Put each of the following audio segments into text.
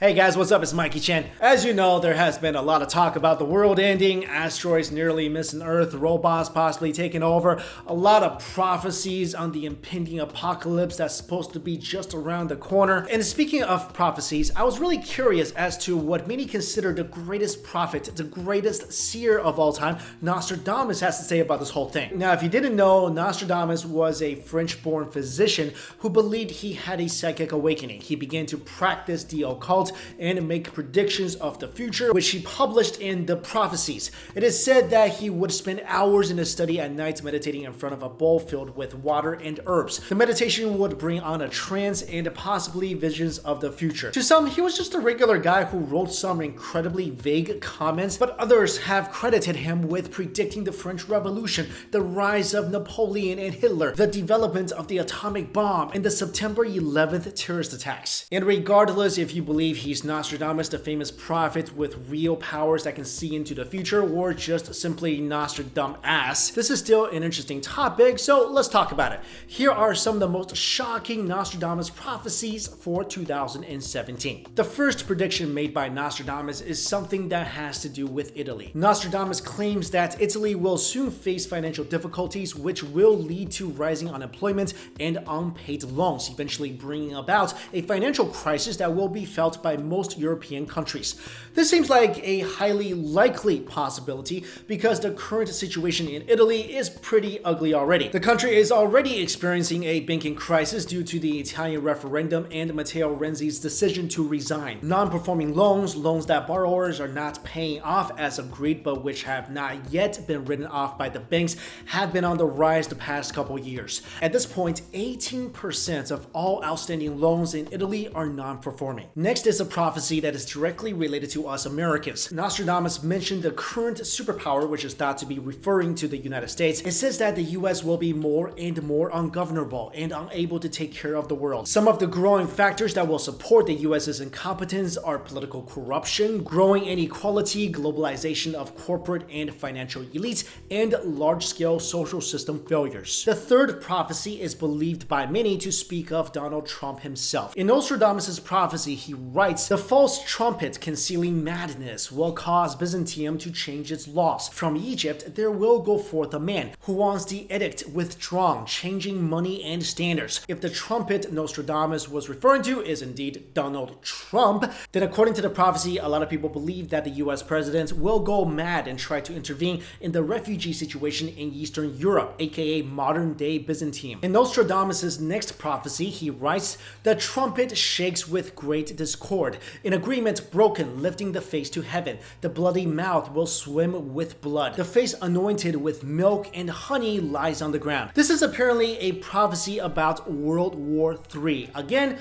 Hey guys, what's up? It's Mikexingchen. As you know, there has been a lot of talk about the world ending, asteroids nearly missing Earth, robots possibly taking over, a lot of prophecies on the impending apocalypse that's supposed to be just around the corner. And speaking of prophecies, I was really curious as to what many consider the greatest prophet, the greatest seer of all time, Nostradamus, has to say about this whole thing. Now, if you didn't know, Nostradamus was a French-born physician who believed he had a psychic awakening. He began to practice the occult and make predictions of the future, which he published in the Prophecies. It is said that he would spend hours in a study at night meditating in front of a bowl filled with water and herbs. The meditation would bring on a trance and possibly visions of the future. To some, he was just a regular guy who wrote some incredibly vague comments, but others have credited him with predicting the French Revolution, the rise of Napoleon and Hitler, the development of the atomic bomb, and the September 11th terrorist attacks. And regardless if you believe he's Nostradamus, the famous prophet with real powers that can see into the future, or just simply Nostradamus, this is still an interesting topic, so let's talk about it. Here are some of the most shocking Nostradamus prophecies for 2017. The first prediction made by Nostradamus is something that has to do with Italy. Nostradamus claims that Italy will soon face financial difficulties, which will lead to rising unemployment and unpaid loans, eventually bringing about a financial crisis that will be felt by most European countries. This seems like a highly likely possibility because the current situation in Italy is pretty ugly already. The country is already experiencing a banking crisis due to the Italian referendum and Matteo Renzi's decision to resign. Non-performing loans, loans that borrowers are not paying off as agreed but which have not yet been written off by the banks, have been on the rise the past couple years. At this point, 18% of all outstanding loans in Italy are non-performing. Next is a prophecy that is directly related to us Americans. Nostradamus mentioned the current superpower, which is thought to be referring to the United States. It says that the US will be more and more ungovernable and unable to take care of the world. Some of the growing factors that will support the US's incompetence are political corruption, growing inequality, globalization of corporate and financial elites, and large-scale social system failures. The third prophecy is believed by many to speak of Donald Trump himself. In Nostradamus' prophecy, he writes, "The false trumpet concealing madness will cause Byzantium to change its laws. From Egypt there will go forth a man who wants the edict withdrawn, changing money and standards." If the trumpet Nostradamus was referring to is indeed Donald Trump, then according to the prophecy, a lot of people believe that the US president will go mad and try to intervene in the refugee situation in Eastern Europe, aka modern-day Byzantium. In Nostradamus' next prophecy, he writes, "The trumpet shakes with great discord. In agreement broken, lifting the face to heaven. The bloody mouth will swim with blood. The face anointed with milk and honey lies on the ground." This is apparently a prophecy about World War III. Again,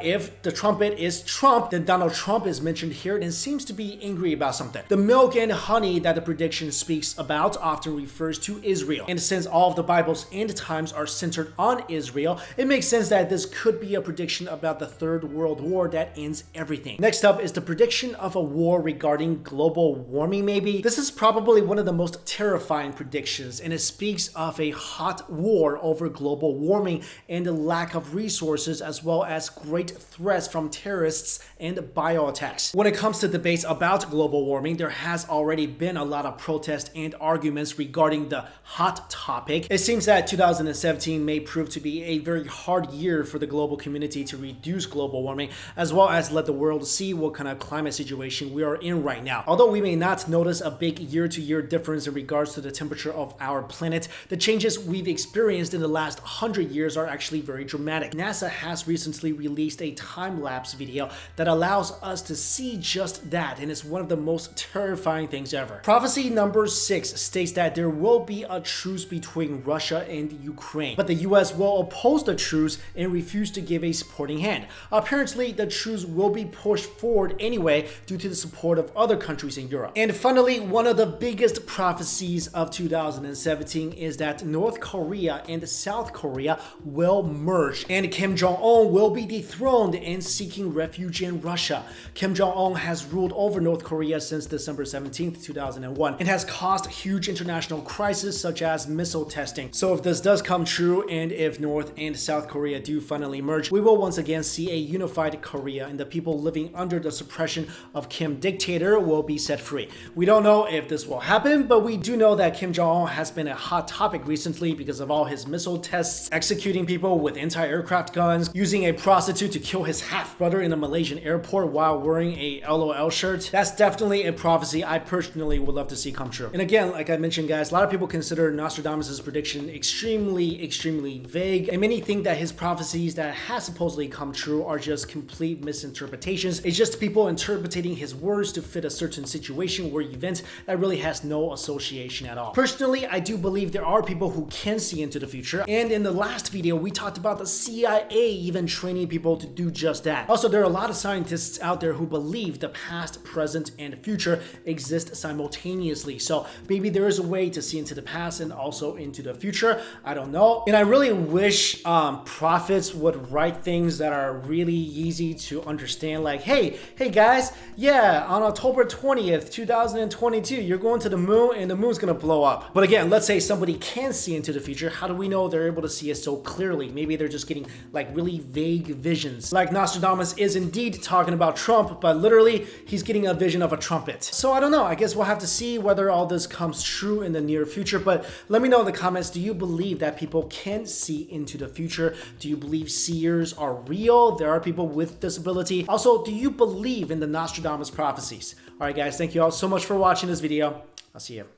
if the trumpet is Trump, then Donald Trump is mentioned here and seems to be angry about something. The milk and honey that the prediction speaks about often refers to Israel. And since all of the Bible's end times are centered on Israel, it makes sense that this could be a prediction about the Third World War that ends everything. Next up is the prediction of a war regarding global warming, maybe. This is probably one of the most terrifying predictions, and it speaks of a hot war over global warming and the lack of resources, as well as great threats from terrorists and bio-attacks. When it comes to debates about global warming, there has already been a lot of protest and arguments regarding the hot topic. It seems that 2017 may prove to be a very hard year for the global community to reduce global warming, as well as let the world see what kind of climate situation we are in right now. Although we may not notice a big year-to-year difference in regards to the temperature of our planet, the changes we've experienced in the last 100 years are actually very dramatic. NASA has recently released a time-lapse video that allows us to see just that, and it's one of the most terrifying things ever. Prophecy number 6 states that there will be a truce between Russia and Ukraine, but the US will oppose the truce and refuse to give a supporting hand. Apparently, the truce will be pushed forward anyway due to the support of other countries in Europe. And finally, one of the biggest prophecies of 2017 is that North Korea and South Korea will merge, and Kim Jong-un will be dethroned and seeking refuge in Russia. Kim Jong-un has ruled over North Korea since December 17th, 2001, and has caused huge international crises such as missile testing. So if this does come true, and if North and South Korea do finally merge, we will once again see a unified Korea, and the people people living under the suppression of Kim dictator will be set free. We don't know if this will happen, but we do know that Kim Jong-un has been a hot topic recently because of all his missile tests, executing people with anti-aircraft guns, using a prostitute to kill his half-brother in a Malaysian airport while wearing a LOL shirt. That's definitely a prophecy I personally would love to see come true. And again, like I mentioned, guys, a lot of people consider Nostradamus' prediction extremely vague, and many think that his prophecies that has supposedly come true are just complete misinterpretations. It's just people interpreting his words to fit a certain situation or event that really has no association at all. Personally, I do believe there are people who can see into the future, and in the last video we talked about the CIA even training people to do just that. Also, there are a lot of scientists out there who believe the past, present, and future exist simultaneously, so maybe there is a way to see into the past and also into the future. I don't know. And I really wish prophets would write things that are really easy to understand, like, hey guys, yeah, on October 20th 2022 you're going to the moon and the moon's gonna blow up. But again, let's say somebody can see into the future. How do we know they're able to see it so clearly? Maybe they're just getting like really vague visions. Like Nostradamus is indeed talking about Trump, but literally he's getting a vision of a trumpet. So I don't know. I guess we'll have to see whether all this comes true in the near future. But let me know in the comments, do you believe that people can see into the future? Do you believe seers are real? There are people with disability. Also, do you believe in the Nostradamus prophecies? All right, guys, thank you all so much for watching this video. I'll see you.